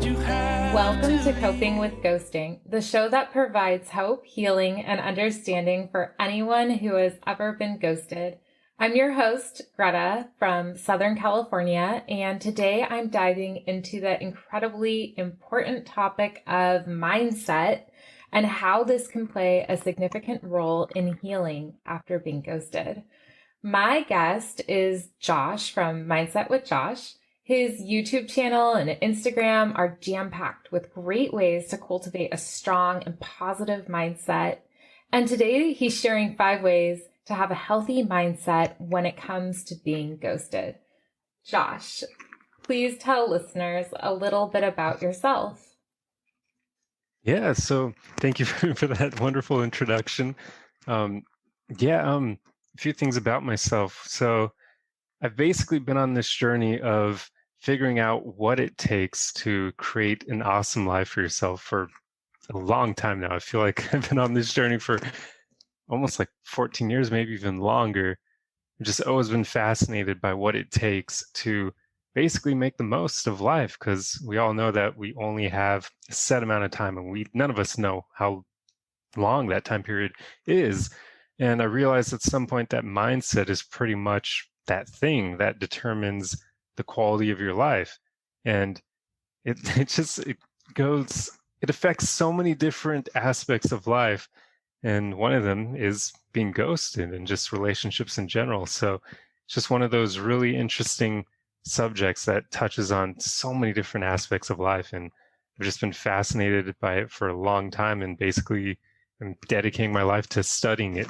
Welcome to Coping with Ghosting, the show that provides hope, healing, and understanding for anyone who has ever been ghosted. I'm your host, Gretta from Southern California, and today I'm diving into the incredibly important topic of mindset and how this can play a significant role in healing after being ghosted. My guest is Josh from Mindset with Josh. His YouTube channel and Instagram are jam-packed with great ways to cultivate a strong and positive mindset. And today he's sharing 5 ways to have a healthy mindset when it comes to being ghosted. Josh, please tell listeners a little bit about yourself. Yeah, so thank you for that wonderful introduction. A few things about myself. So I've basically been on this journey of figuring out what it takes to create an awesome life for yourself for a long time now. I feel like I've been on this journey for almost like 14 years, maybe even longer. I've just always been fascinated by what it takes to basically make the most of life, because we all know that we only have a set amount of time, and none of us know how long that time period is. And I realized at some point that mindset is pretty much that thing that determines the quality of your life. And it affects so many different aspects of life. And one of them is being ghosted and just relationships in general. So it's just one of those really interesting subjects that touches on so many different aspects of life. And I've just been fascinated by it for a long time, and basically I'm dedicating my life to studying it.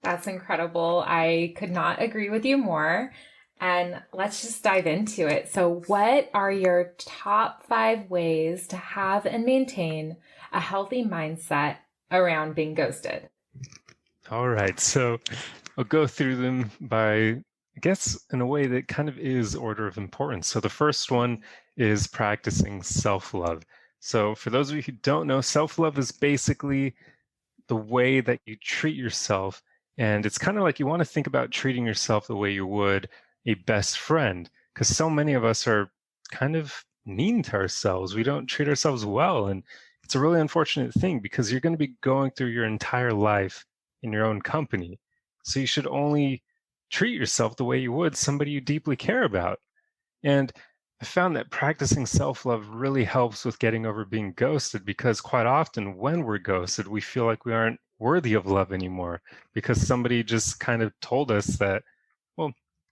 That's incredible. I could not agree with you more. And let's just dive into it. So what are your top 5 ways to have and maintain a healthy mindset around being ghosted? All right. So I'll go through them by, I guess, in a way that kind of is order of importance. So the first one is practicing self-love. So for those of you who don't know, self-love is basically the way that you treat yourself. And it's kind of like you want to think about treating yourself the way you would a best friend, because so many of us are kind of mean to ourselves. We don't treat ourselves well. And it's a really unfortunate thing, because you're going to be going through your entire life in your own company. So you should only treat yourself the way you would somebody you deeply care about. And I found that practicing self-love really helps with getting over being ghosted, because quite often when we're ghosted, we feel like we aren't worthy of love anymore, because somebody just kind of told us that, well,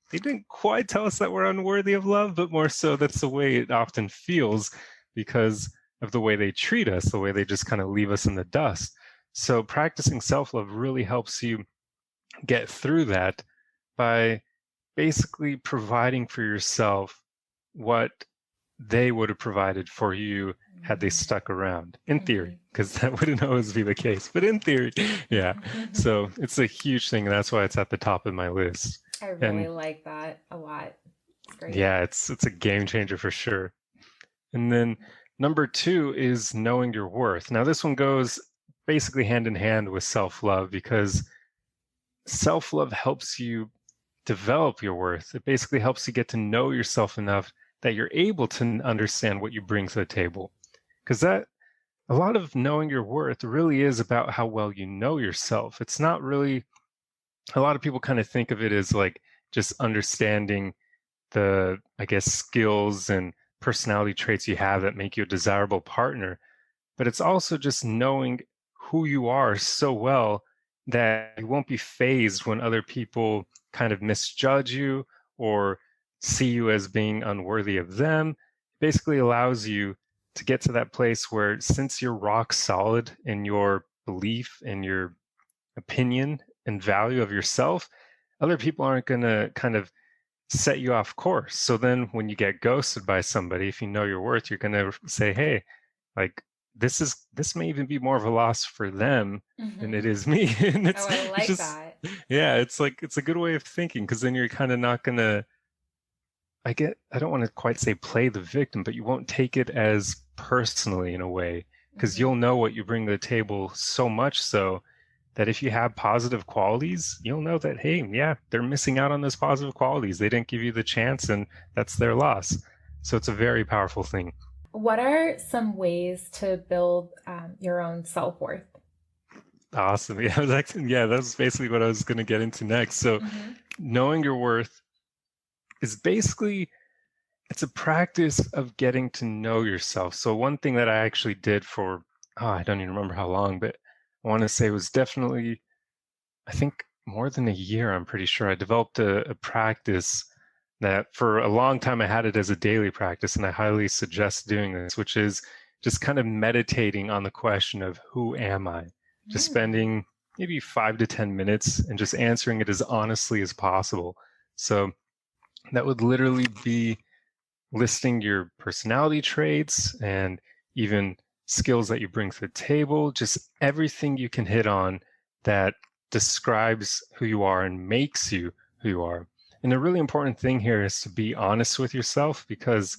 they didn't quite tell us that we're unworthy of love, but more so that's the way it often feels because of the way they treat us, the way they just kind of leave us in the dust. So practicing self-love really helps you get through that by basically providing for yourself what they would have provided for you had they stuck around, in theory, because that wouldn't always be the case, but in theory, yeah. So it's a huge thing, and that's why it's at the top of my list. I really like that a lot. It's great. Yeah, it's a game changer for sure. And then number 2 is knowing your worth. Now this one goes basically hand in hand with self-love, because self-love helps you develop your worth. It basically helps you get to know yourself enough that you're able to understand what you bring to the table. Because a lot of knowing your worth really is about how well you know yourself. It's not really, a lot of people kind of think of it as like just understanding the, I guess, skills and personality traits you have that make you a desirable partner. But it's also just knowing who you are so well that you won't be fazed when other people kind of misjudge you or see you as being unworthy of them. It basically allows you to get to that place where, since you're rock solid in your belief and your opinion and value of yourself, other people aren't going to kind of set you off course. So then when you get ghosted by somebody, if you know your worth, you're going to say, hey, like, this may even be more of a loss for them than it is me. And I like that. Yeah, it's like, it's a good way of thinking, because then you're kind of not going to, I don't want to quite say play the victim, but you won't take it as personally in a way, because you'll know what you bring to the table so much so that if you have positive qualities, you'll know that, hey, yeah, they're missing out on those positive qualities. They didn't give you the chance, and that's their loss. So it's a very powerful thing. what are some ways to build your own self-worth? Awesome. That's basically what I was going to get into next. So Mm-hmm. knowing your worth is basically, it's a practice of getting to know yourself. So one thing that I actually did for, I don't even remember how long, but I want to say it was definitely, I think more than a year, I'm pretty sure. I developed a practice that for a long time I had it as a daily practice, and I highly suggest doing this, which is just kind of meditating on the question of who am I? Just spending maybe 5 to 10 minutes and just answering it as honestly as possible. So that would literally be listing your personality traits and even skills that you bring to the table, just everything you can hit on that describes who you are and makes you who you are. And the really important thing here is to be honest with yourself, because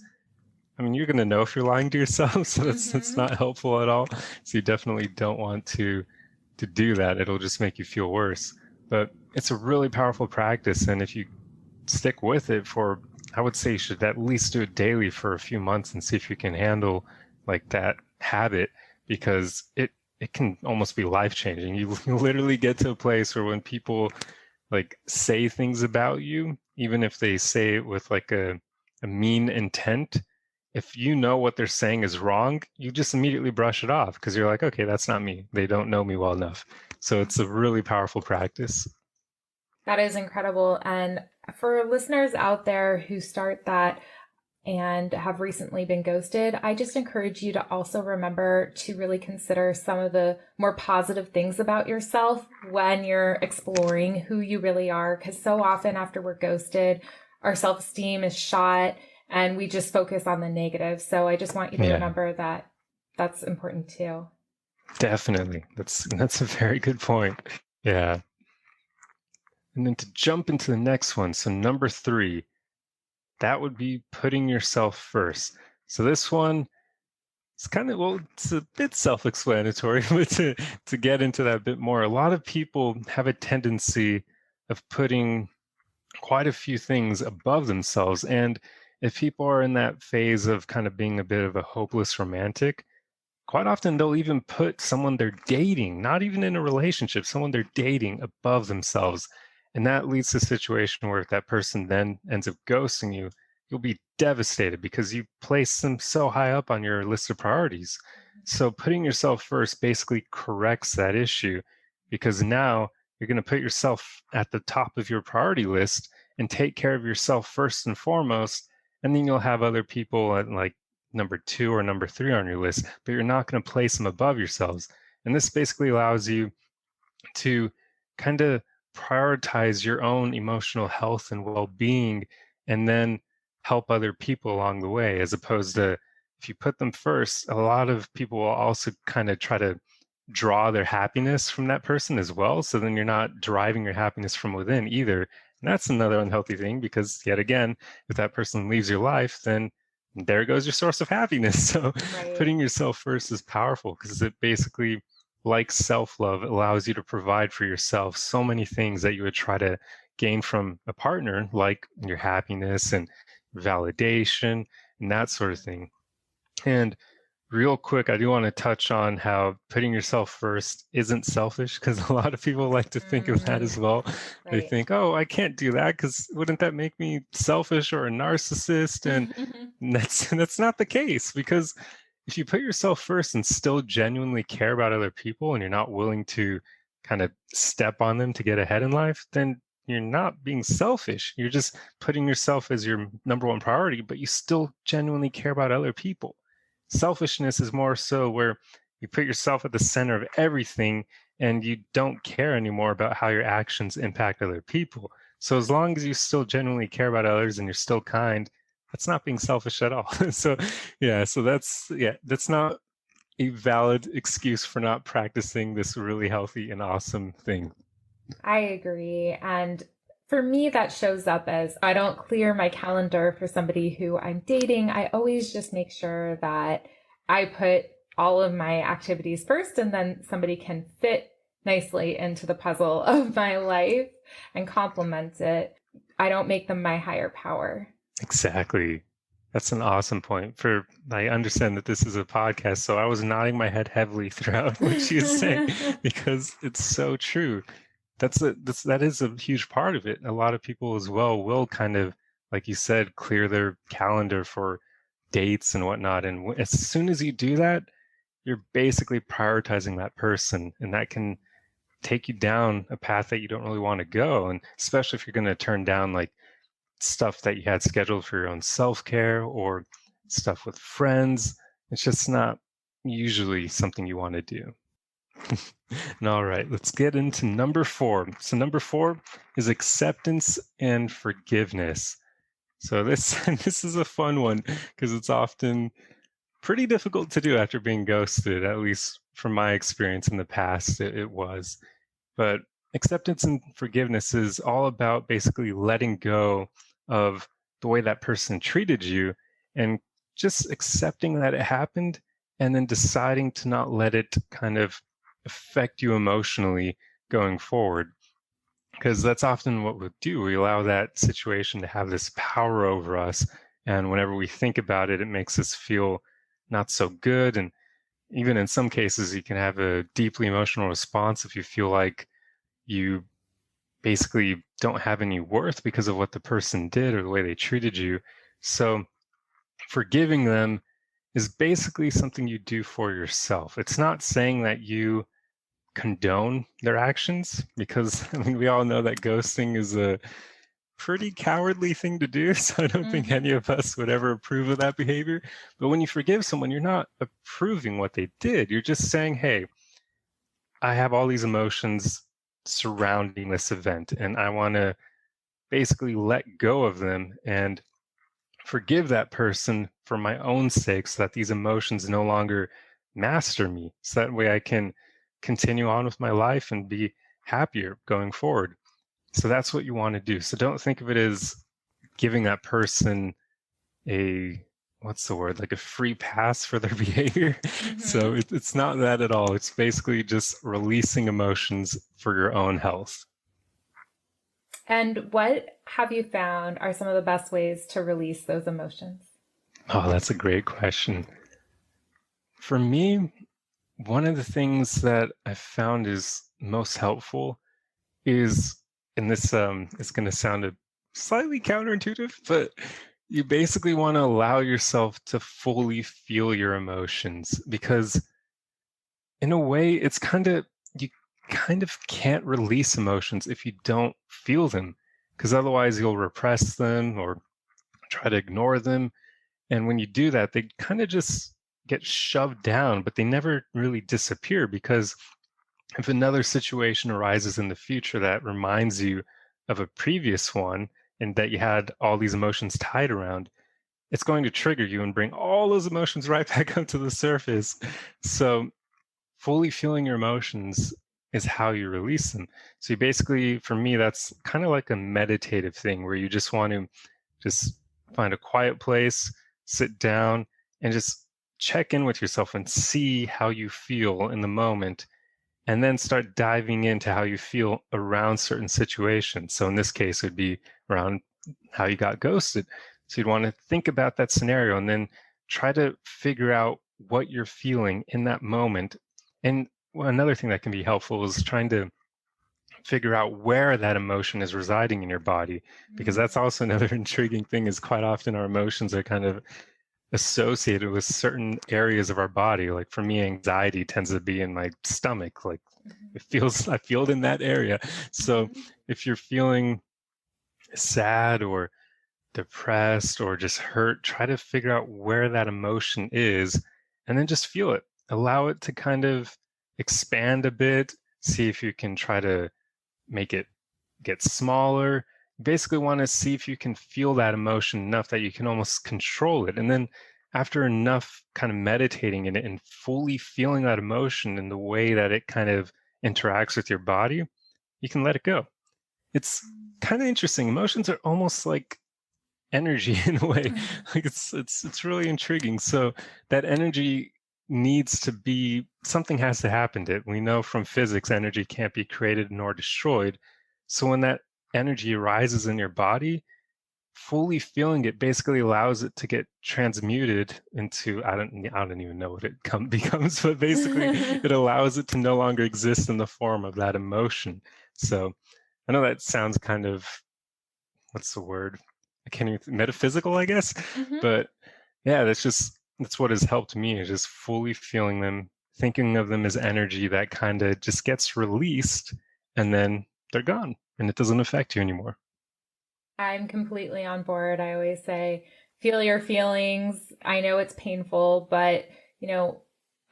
I mean, you're going to know if you're lying to yourself, so that's not helpful at all. So you definitely don't want to do that. It'll just make you feel worse. But it's a really powerful practice, and if you stick with it for, I would say you should at least do it daily for a few months and see if you can handle like that habit, because it can almost be life-changing. You literally get to a place where when people like say things about you, even if they say it with like a mean intent, if you know what they're saying is wrong, you just immediately brush it off because you're like, okay, that's not me. They don't know me well enough. So it's a really powerful practice. That is incredible. And for listeners out there who start that and have recently been ghosted, I just encourage you to also remember to really consider some of the more positive things about yourself when you're exploring who you really are. Because so often after we're ghosted, our self-esteem is shot and we just focus on the negative. So I just want you to remember that that's important too. Definitely. That's a very good point. Yeah. And then to jump into the next one, so number 3, that would be putting yourself first. So this one, it's kind of, well, it's a bit self-explanatory, but to get into that a bit more, a lot of people have a tendency of putting quite a few things above themselves. And if people are in that phase of kind of being a bit of a hopeless romantic, quite often they'll even put someone they're dating, not even in a relationship, someone they're dating above themselves. And that leads to a situation where if that person then ends up ghosting you, you'll be devastated because you place them so high up on your list of priorities. So putting yourself first basically corrects that issue, because now you're going to put yourself at the top of your priority list and take care of yourself first and foremost. And then you'll have other people at like number 2 or number 3 on your list, but you're not going to place them above yourselves. And this basically allows you to kind of prioritize your own emotional health and well-being, and then help other people along the way, as opposed to if you put them first, a lot of people will also kind of try to draw their happiness from that person as well. So then you're not deriving your happiness from within either. And that's another unhealthy thing, because yet again, if that person leaves your life, then there goes your source of happiness. So putting yourself first is powerful, because it basically, like self-love, allows you to provide for yourself so many things that you would try to gain from a partner, like your happiness and validation and that sort of thing. And real quick, I do want to touch on how putting yourself first isn't selfish, because a lot of people like to think of that as well. They think, oh, I can't do that because wouldn't that make me selfish or a narcissist? And that's not the case, because if you put yourself first and still genuinely care about other people, and you're not willing to kind of step on them to get ahead in life, then you're not being selfish. You're just putting yourself as your number one priority, but you still genuinely care about other people. Selfishness is more so where you put yourself at the center of everything and you don't care anymore about how your actions impact other people. So as long as you still genuinely care about others and you're still kind, that's not being selfish at all. So that's not a valid excuse for not practicing this really healthy and awesome thing. I agree. And for me, that shows up as I don't clear my calendar for somebody who I'm dating. I always just make sure that I put all of my activities first, and then somebody can fit nicely into the puzzle of my life and complement it. I don't make them my higher power. Exactly. That's an awesome point. I understand that this is a podcast, so I was nodding my head heavily throughout what she was saying because it's so true. That is a huge part of it. A lot of people as well will kind of, like you said, clear their calendar for dates and whatnot. And as soon as you do that, you're basically prioritizing that person, and that can take you down a path that you don't really want to go. And especially if you're going to turn down like stuff that you had scheduled for your own self-care or stuff with friends, it's just not usually something you want to do. And all right, let's get into number 4. So number 4 is acceptance and forgiveness. So this this is a fun one because it's often pretty difficult to do after being ghosted, at least from my experience in the past, it was. But acceptance and forgiveness is all about basically letting go of the way that person treated you and just accepting that it happened and then deciding to not let it kind of affect you emotionally going forward. Because that's often what we do. We allow that situation to have this power over us. And whenever we think about it, it makes us feel not so good. And even in some cases, you can have a deeply emotional response if you feel like you basically don't have any worth because of what the person did or the way they treated you. So forgiving them is basically something you do for yourself. It's not saying that you condone their actions, because I mean, we all know that ghosting is a pretty cowardly thing to do. So I don't think any of us would ever approve of that behavior. But when you forgive someone, you're not approving what they did. You're just saying, hey, I have all these emotions surrounding this event, and I want to basically let go of them and forgive that person for my own sake so that these emotions no longer master me. So that way I can continue on with my life and be happier going forward. So that's what you want to do. So don't think of it as giving that person what's the word, like a free pass for their behavior. So it's not that at all. It's basically just releasing emotions for your own health. And what have you found are some of the best ways to release those emotions? Oh, that's a great question. For me, one of the things that I've found is most helpful is, and this is going to sound slightly counterintuitive, but you basically want to allow yourself to fully feel your emotions, because in a way you kind of can't release emotions if you don't feel them, because otherwise you'll repress them or try to ignore them. And when you do that, they kind of just get shoved down, but they never really disappear, because if another situation arises in the future that reminds you of a previous one and that you had all these emotions tied around, it's going to trigger you and bring all those emotions right back up to the surface. So fully feeling your emotions is how you release them. So you basically, for me, that's kind of like a meditative thing where you just want to just find a quiet place, sit down, and just check in with yourself and see how you feel in the moment, and then start diving into how you feel around certain situations. So in this case, it would be around how you got ghosted. So you'd want to think about that scenario and then try to figure out what you're feeling in that moment. And another thing that can be helpful is trying to figure out where that emotion is residing in your body, because that's also another intriguing thing, is quite often our emotions are kind of associated with certain areas of our body. Like for me, anxiety tends to be in my stomach. Like I feel it in that area. So if you're feeling sad or depressed or just hurt, try to figure out where that emotion is and then just feel it. Allow it to kind of expand a bit. See if you can try to make it get smaller. Basically want to see if you can feel that emotion enough that you can almost control it. And then after enough kind of meditating in it and fully feeling that emotion in the way that it kind of interacts with your body, you can let it go. It's kind of interesting. Emotions are almost like energy in a way. Like it's really intriguing. So that energy needs to be, something has to happen to it. We know from physics, energy can't be created nor destroyed. So when that energy arises in your body, fully feeling it basically allows it to get transmuted into, I don't even know what it becomes, but basically it allows it to no longer exist in the form of that emotion. So I know that sounds kind of, what's the word? I can't even, metaphysical, I guess. Hmm. But yeah, that's what has helped me, is just fully feeling them, thinking of them as energy that kind of just gets released and then they're gone and it doesn't affect you anymore. I'm completely on board. I always say, feel your feelings. I know it's painful, but you know,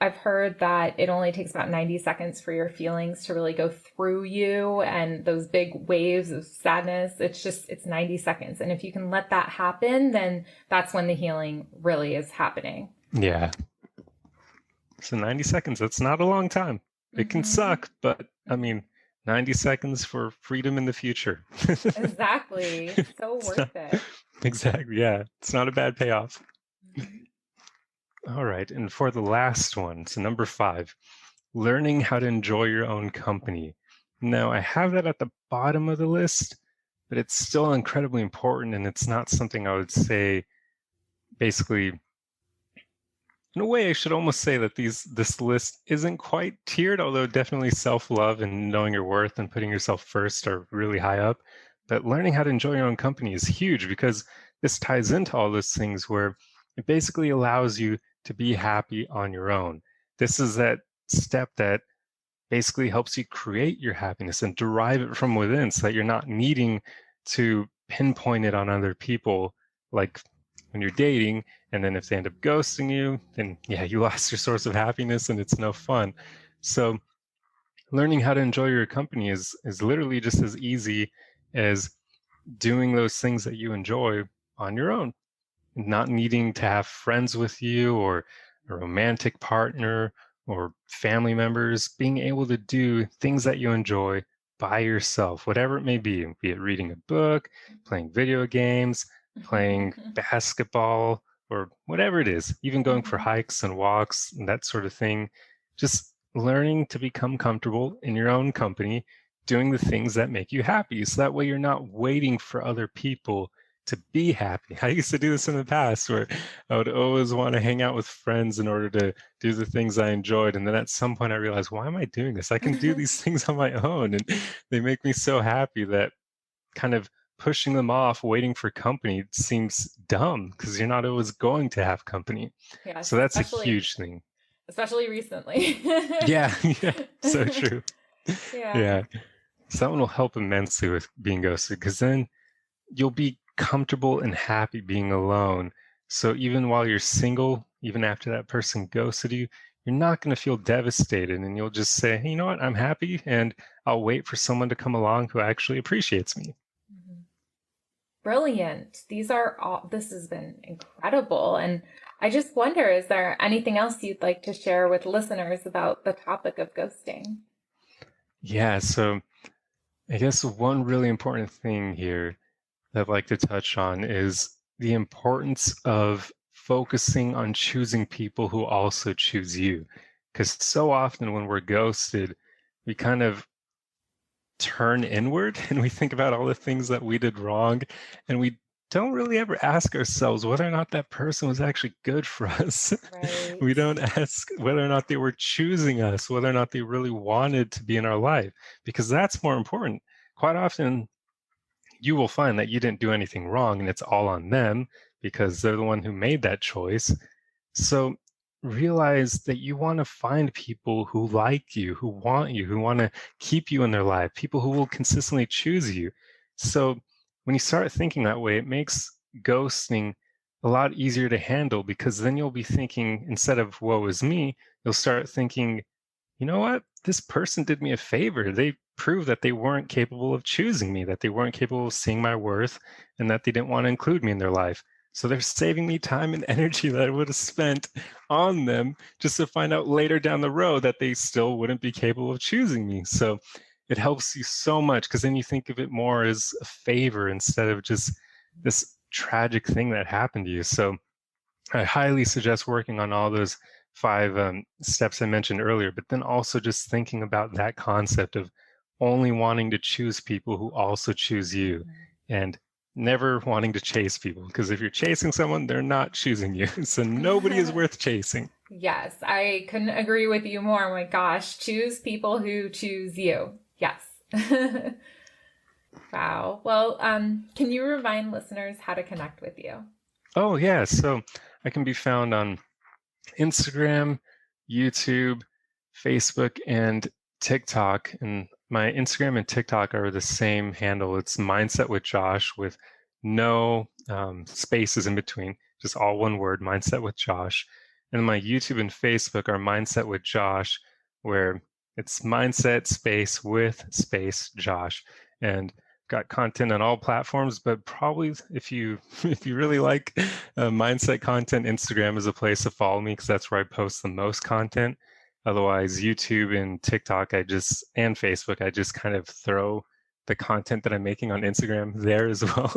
I've heard that it only takes about 90 seconds for your feelings to really go through you and those big waves of sadness. It's 90 seconds. And if you can let that happen, then that's when the healing really is happening. Yeah. So 90 seconds, that's not a long time. It can Hmm. suck, but I mean, 90 seconds for freedom in the future. Exactly. So It's not, worth it. exactly. Yeah. It's not a bad payoff. Mhm. All right. And for the last one, so number 5, learning how to enjoy your own company. Now, I have that at the bottom of the list, but it's still incredibly important. And it's not something I would say basically, in a way, I should almost say that this list isn't quite tiered, although definitely self-love and knowing your worth and putting yourself first are really high up. But learning how to enjoy your own company is huge, because this ties into all those things where it basically allows you to be happy on your own. This is that step that basically helps you create your happiness and derive it from within, so that you're not needing to pinpoint it on other people, like when you're dating, and then if they end up ghosting you, then yeah, you lost your source of happiness and it's no fun. So learning how to enjoy your company is literally just as easy as doing those things that you enjoy on your own, not needing to have friends with you or a romantic partner or family members, being able to do things that you enjoy by yourself, whatever it may be it reading a book, playing video games, playing basketball, or whatever it is, even going for Mhm. hikes and walks and that sort of thing. Just learning to become comfortable in your own company, doing the things that make you happy. So that way you're not waiting for other people to be happy. I used to do this in the past, where I would always want to hang out with friends in order to do the things I enjoyed. And then at some point I realized, why am I doing this? I can do these things on my own. And they make me so happy that kind of pushing them off, waiting for company seems dumb, because you're not always going to have company. Yes, So that's a huge thing. especially recently. Yeah, yeah, so true. Yeah. Yeah. So that one will help immensely with being ghosted, because then you'll be comfortable and happy being alone. So even while you're single, even after that person ghosted you, you're not going to feel devastated, and you'll just say, hey, you know what, I'm happy, and I'll wait for someone to come along who actually appreciates me. Mhm. Brilliant. This has been incredible. And I just wonder, is there anything else you'd like to share with listeners about the topic of ghosting? Yeah, so I guess one really important thing here that I'd like to touch on is the importance of focusing on choosing people who also choose you. Because so often when we're ghosted, we kind of turn inward and we think about all the things that we did wrong, and we don't really ever ask ourselves whether or not that person was actually good for us. Right. We don't ask whether or not they were choosing us, whether or not they really wanted to be in our life, because that's more important. Quite often you will find that you didn't do anything wrong and it's all on them, because they're the one who made that choice. So realize that you want to find people who like you, who want you, who want to keep you in their life, people who will consistently choose you. So when you start thinking that way, it makes ghosting a lot easier to handle, because then you'll be thinking, instead of woe is me, you'll start thinking, you know what? This person did me a favor. They proved that they weren't capable of choosing me, that they weren't capable of seeing my worth, and that they didn't want to include me in their life. So they're saving me time and energy that I would have spent on them, just to find out later down the road that they still wouldn't be capable of choosing me. So it helps you so much, because then you think of it more as a favor instead of just this tragic thing that happened to you. So I highly suggest working on all those 5 steps I mentioned earlier, but then also just thinking about that concept of only wanting to choose people who also choose you, Mhm. and never wanting to chase people, because if you're chasing someone, they're not choosing you. So nobody is worth chasing. Yes, I couldn't agree with you more. Oh my gosh, choose people who choose you. Yes. Wow. Well, can you remind listeners how to connect with you? Oh, yeah. So I can be found on Instagram, YouTube, Facebook, and TikTok. And my Instagram and TikTok are the same handle. It's Mindset with Josh with no spaces in between, just all one word, Mindset with Josh. And my YouTube and Facebook are Mindset with Josh, where it's mindset space with space Josh. And got content on all platforms, but probably if you really like mindset content, Instagram is a place to follow me because that's where I post the most content. Otherwise, YouTube and TikTok, and Facebook, I just kind of throw the content that I'm making on Instagram there as well,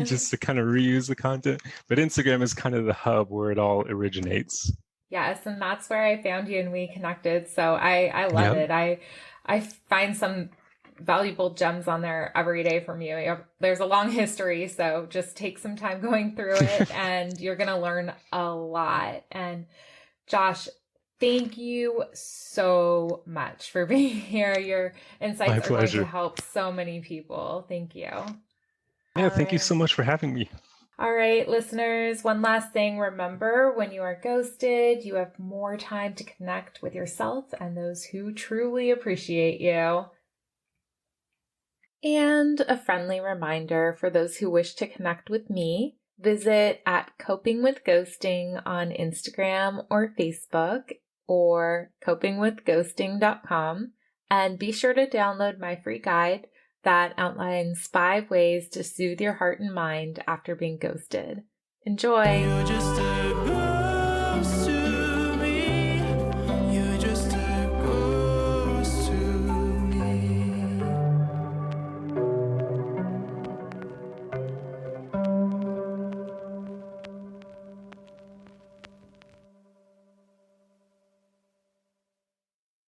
just to kind of reuse the content. But Instagram is kind of the hub where it all originates. Yes, and that's where I found you and we connected. So I love it. I find some valuable gems on there every day from you. There's a long history, so just take some time going through it and you're going to learn a lot. And Josh, thank you so much for being here. Your insights are going to help so many people. Thank you. Yeah, thank you so much for having me. All right, listeners, one last thing. Remember, when you are ghosted, you have more time to connect with yourself and those who truly appreciate you. And a friendly reminder for those who wish to connect with me, visit at Coping with Ghosting on Instagram or Facebook or copingwithghosting.com, and be sure to download my free guide that outlines 5 ways to soothe your heart and mind after being ghosted. Enjoy!